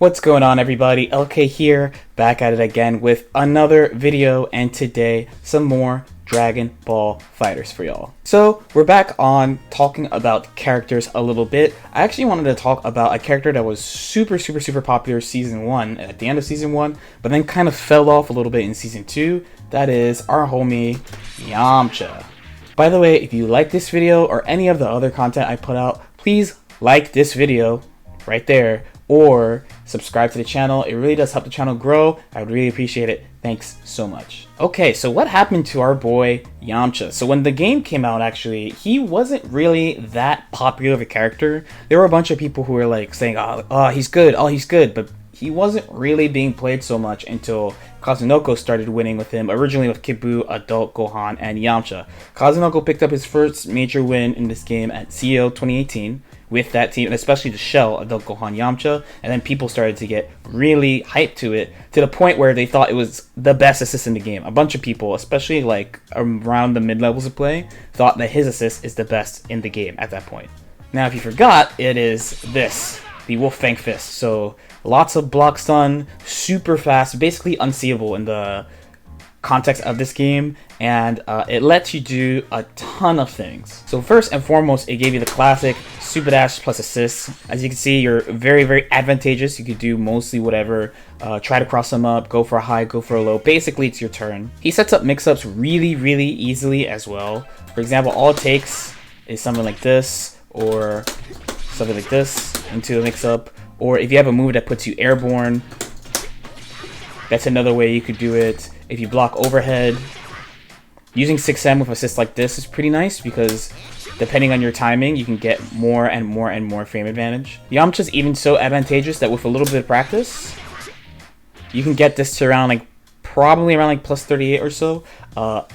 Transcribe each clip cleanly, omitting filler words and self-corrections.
What's going on, everybody? LK here, back at it again with another video, and today some more Dragon Ball FighterZ for y'all. So we're back on talking about characters a little bit. I actually wanted to talk about a character that was super popular season 1, at the end of season 1, but then kind of fell off a little bit in season 2. That is our homie Yamcha. By the way, if you like this video or any of the other content I put out, please like this video right there, or subscribe to the channel. It really does help the channel grow. I would really appreciate it. Thanks so much. Okay, so what happened to our boy Yamcha? So when the game came out, actually, he wasn't really that popular of a character. There were a bunch of people who were like saying, oh, he's good, but he wasn't really being played so much until Kazunoko started winning with him, originally with Kibu, Adult Gohan, and Yamcha. Kazunoko picked up his first major win in this game at CEO 2018 with that team, and especially the Shell, Adult Gohan, Yamcha, and then people started to get really hyped to it, to the point where they thought it was the best assist in the game. A bunch of people, especially like around the mid-levels of play, thought that his assist is the best in the game at that point. Now, if you forgot, it is this, the Wolf Fang Fist. So lots of block stun, super fast, basically unseeable in the context of this game, and it lets you do a ton of things. So first and foremost, it gave you the classic super dash plus assists. As you can see, you're very advantageous. You could do mostly whatever, try to cross them up, go for a high, go for a low. Basically, it's your turn. He sets up mix-ups really easily as well. For example, all it takes is something like this, or something like this into a mix-up, or if you have a move that puts you airborne, that's another way you could do it. If you block overhead, using 6M with assists like this is pretty nice, because depending on your timing, you can get more and more frame advantage. Yamcha's even so advantageous that with a little bit of practice, you can get this to around probably around plus 38 or so.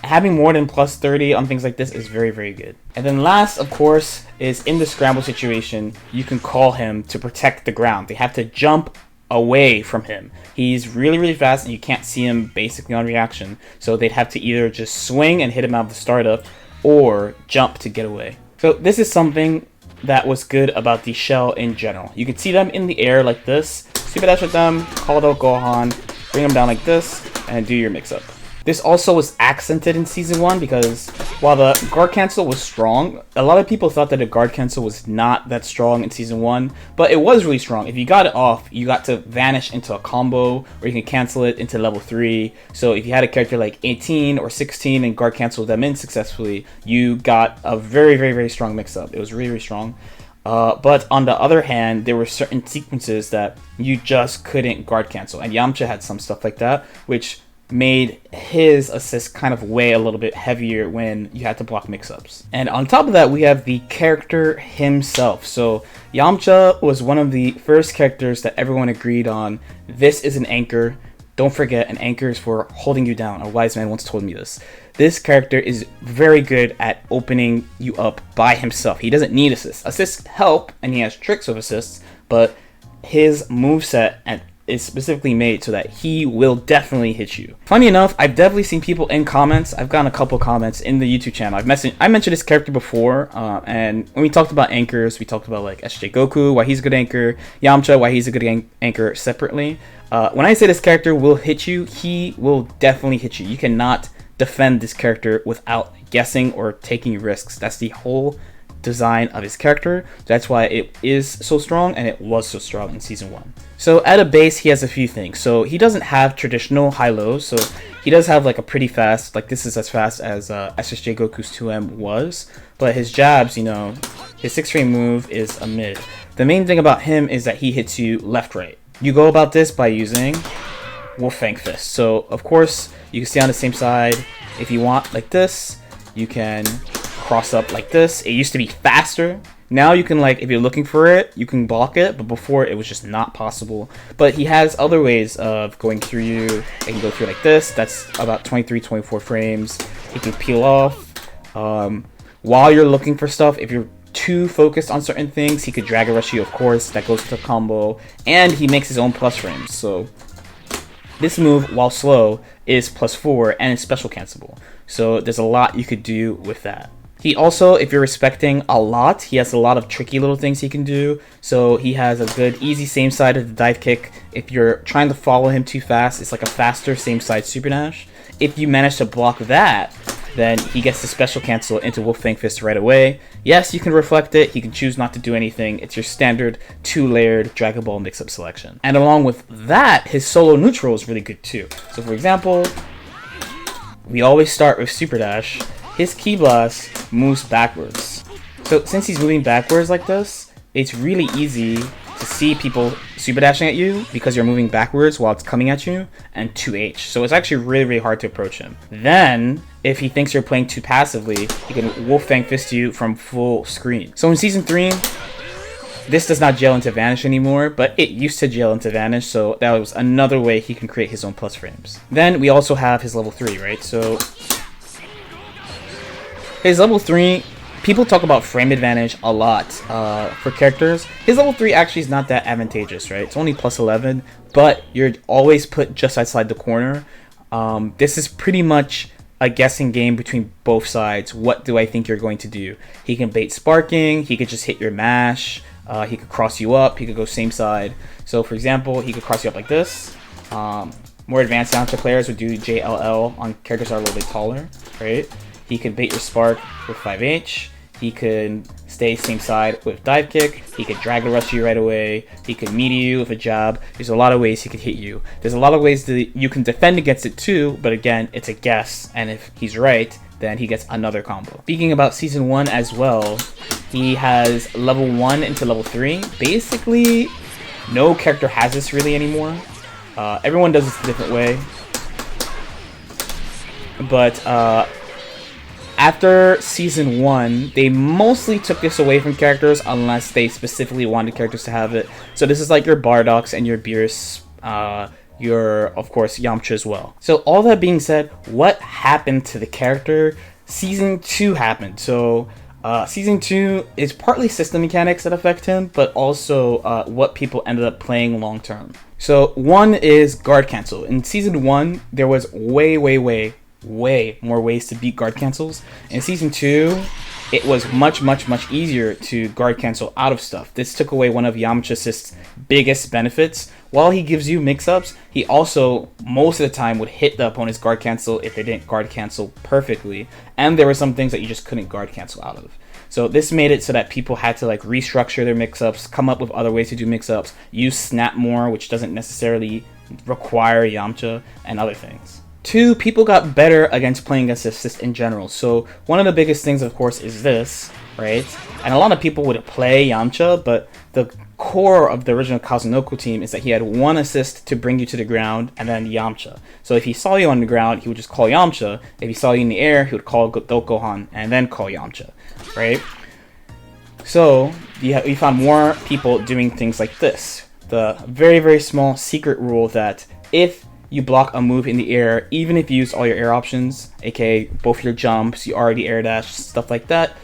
Having more than plus 30 on things like this is very good. And then last, of course, is in the scramble situation, you can call him to protect the ground. They have to jump away from him. He's really fast, and you can't see him basically on reaction, so they'd have to either just swing and hit him out of the startup, or jump to get away. So this is something that was good about the Shell in general. You can see them in the air like this, super dash with them, call out Gohan, bring them down like this, and do your mix-up. This also was accented in Season 1 because while the guard cancel was strong, a lot of people thought that the guard cancel was not that strong in Season 1, but it was really strong. If you got it off, you got to vanish into a combo, or you can cancel it into level 3. So if you had a character like 18 or 16 and guard canceled them in successfully, you got a very strong mix-up. It was really strong. But on the other hand, there were certain sequences that you just couldn't guard cancel, and Yamcha had some stuff like that, which made his assist kind of weigh a little bit heavier when you had to block mix-ups. And on top of that, we have the character himself. So Yamcha was one of the first characters that everyone agreed on. This is an anchor. Don't forget, an anchor is for holding you down. A wise man once told me this. This character is very good at opening you up by himself. He doesn't need assists. Assists help, and he has tricks with assists, but his moveset is specifically made so that he will definitely hit you. Funny enough, I've definitely seen people in comments. I've gotten a couple comments in the YouTube channel. I mentioned this character before, and when we talked about anchors, we talked about like SJ Goku, why he's a good anchor, Yamcha, why he's a good anchor separately. When I say this character will hit you, he will definitely hit you. You cannot defend this character without guessing or taking risks. That's the whole design of his character. That's why it is so strong, and it was so strong in Season 1. So at a base, he has a few things. So he doesn't have traditional high-lows, so he does have like a pretty fast, like this is as fast as SSJ Goku's 2M was, but his jabs, his 6-frame move is a mid. The main thing about him is that he hits you left-right. You go about this by using Wolf Fang Fist. So of course, you can stay on the same side. If you want like this, you can cross up like this. It used to be faster. Now you can, if you're looking for it, you can block it, but before it was just not possible. But he has other ways of going through you. It can go through like this. That's about 23-24 frames. It can peel off. While you're looking for stuff, if you're too focused on certain things, he could drag rush you, of course. That goes to combo. And he makes his own plus frames. So this move, while slow, is +4 and it's special cancelable. So there's a lot you could do with that. He also, if you're respecting a lot, he has a lot of tricky little things he can do. So he has a good easy same side of the dive kick. If you're trying to follow him too fast, it's like a faster same side super dash. If you manage to block that, then he gets the special cancel into Wolf Fang Fist right away. Yes, you can reflect it. He can choose not to do anything. It's your standard 2-layered Dragon Ball mix-up selection. And along with that, his solo neutral is really good too. So for example, we always start with Super Dash. His Ki Blast moves backwards. So since he's moving backwards like this, it's really easy to see people super dashing at you because you're moving backwards while it's coming at you, and 2H. So it's actually really hard to approach him. Then, if he thinks you're playing too passively, he can Wolf Fang Fist you from full screen. So in Season 3, this does not gel into Vanish anymore, but it used to gel into Vanish, so that was another way he can create his own plus frames. Then we also have his level 3, right? So his level 3, people talk about frame advantage a lot for characters. His level 3 actually is not that advantageous, right? It's only plus 11, but you're always put just outside the corner. This is pretty much a guessing game between both sides. What do I think you're going to do? He can bait sparking, he could just hit your mash, he could cross you up, he could go same side. So for example, he could cross you up like this. More advanced Yamcha players would do JLL on characters that are a little bit taller, right? He could bait your spark with 5H. He could stay same side with dive kick. He could Dragon Rush you right away. He could meaty you with a jab. There's a lot of ways he could hit you. There's a lot of ways that you can defend against it too, but again, it's a guess. And if he's right, then he gets another combo. Speaking about Season 1 as well, he has level 1 into level 3. Basically, no character has this really anymore. Everyone does this a different way. But after Season 1, they mostly took this away from characters unless they specifically wanted characters to have it. So this is like your Bardock's and your Beerus, your, of course, Yamcha as well. So all that being said, what happened to the character? Season 2 happened. So Season 2 is partly system mechanics that affect him, but also what people ended up playing long term. So one is guard cancel. In Season 1, there was way more ways to beat guard cancels. In Season 2, it was much easier to guard cancel out of stuff. This took away one of Yamcha's biggest benefits. While he gives you mix-ups, he also, most of the time, would hit the opponent's guard cancel if they didn't guard cancel perfectly. And there were some things that you just couldn't guard cancel out of. So this made it so that people had to like restructure their mix-ups, come up with other ways to do mix-ups, use snap more, which doesn't necessarily require Yamcha, and other things. 2, people got better against playing against assist in general. So one of the biggest things, of course, is this, right? And a lot of people would play Yamcha, but the core of the original Kazunoko team is that he had 1 assist to bring you to the ground and then Yamcha. So if he saw you on the ground, he would just call Yamcha. If he saw you in the air, he would call Gohan and then call Yamcha, right? So we found more people doing things like this. The very small secret rule that if you block a move in the air, even if you use all your air options, aka both your jumps, you already air dash, stuff like that,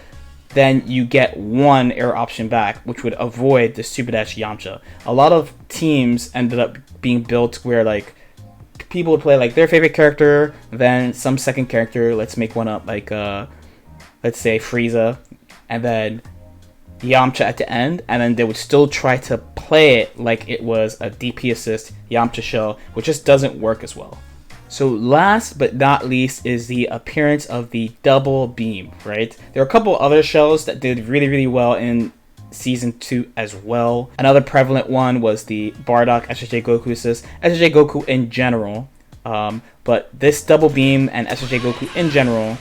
then you get 1 air option back, which would avoid the super dash Yamcha. A lot of teams ended up being built where like people would play like their favorite character, then some second character, let's make one up, like let's say Frieza, and then Yamcha at the end, and then they would still try to play it like it was a DP assist Yamcha shell, which just doesn't work as well. So last but not least is the appearance of the double beam, right? There are a couple other shells that did really well in Season 2 as well. Another prevalent one was the Bardock SSJ Goku assist, SSJ Goku in general, but this double beam and SSJ Goku in general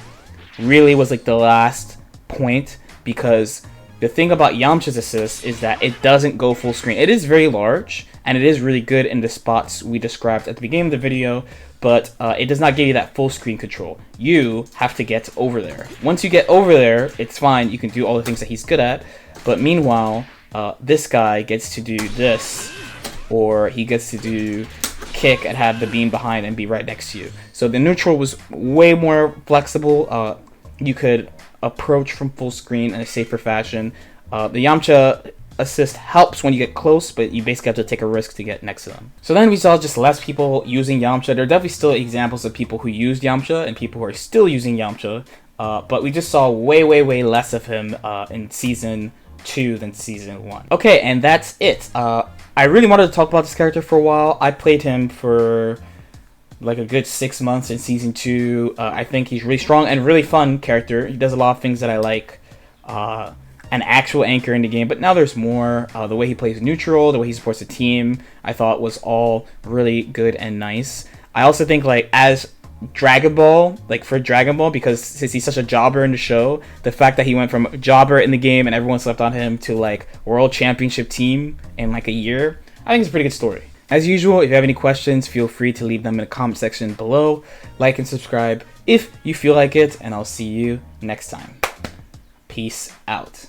really was like the last point, because the thing about Yamcha's assist is that it doesn't go full screen. It is very large, and it is really good in the spots we described at the beginning of the video, but it does not give you that full screen control. You have to get over there. Once you get over there, it's fine. You can do all the things that he's good at, but meanwhile, this guy gets to do this, or he gets to do kick and have the beam behind and be right next to you. So the neutral was way more flexible. You could approach from full screen in a safer fashion. The Yamcha assist helps when you get close, but you basically have to take a risk to get next to them. So then we saw just less people using Yamcha. There are definitely still examples of people who used Yamcha and people who are still using Yamcha. but we just saw way less of him in season 2 than season 1. Okay, and that's it. I really wanted to talk about this character for a while. I played him for like a good 6 months in season 2. I think he's really strong and really fun character. He does a lot of things that I like. An actual anchor in the game, but now there's more. The way he plays neutral, the way he supports the team, I thought was all really good and nice. I also think, like, as Dragon Ball, like for Dragon Ball, because since he's such a jobber in the show, the fact that he went from jobber in the game and everyone slept on him to like world championship team in like a year, I think it's a pretty good story. As usual, if you have any questions, feel free to leave them in the comment section below. Like and subscribe if you feel like it, and I'll see you next time. Peace out.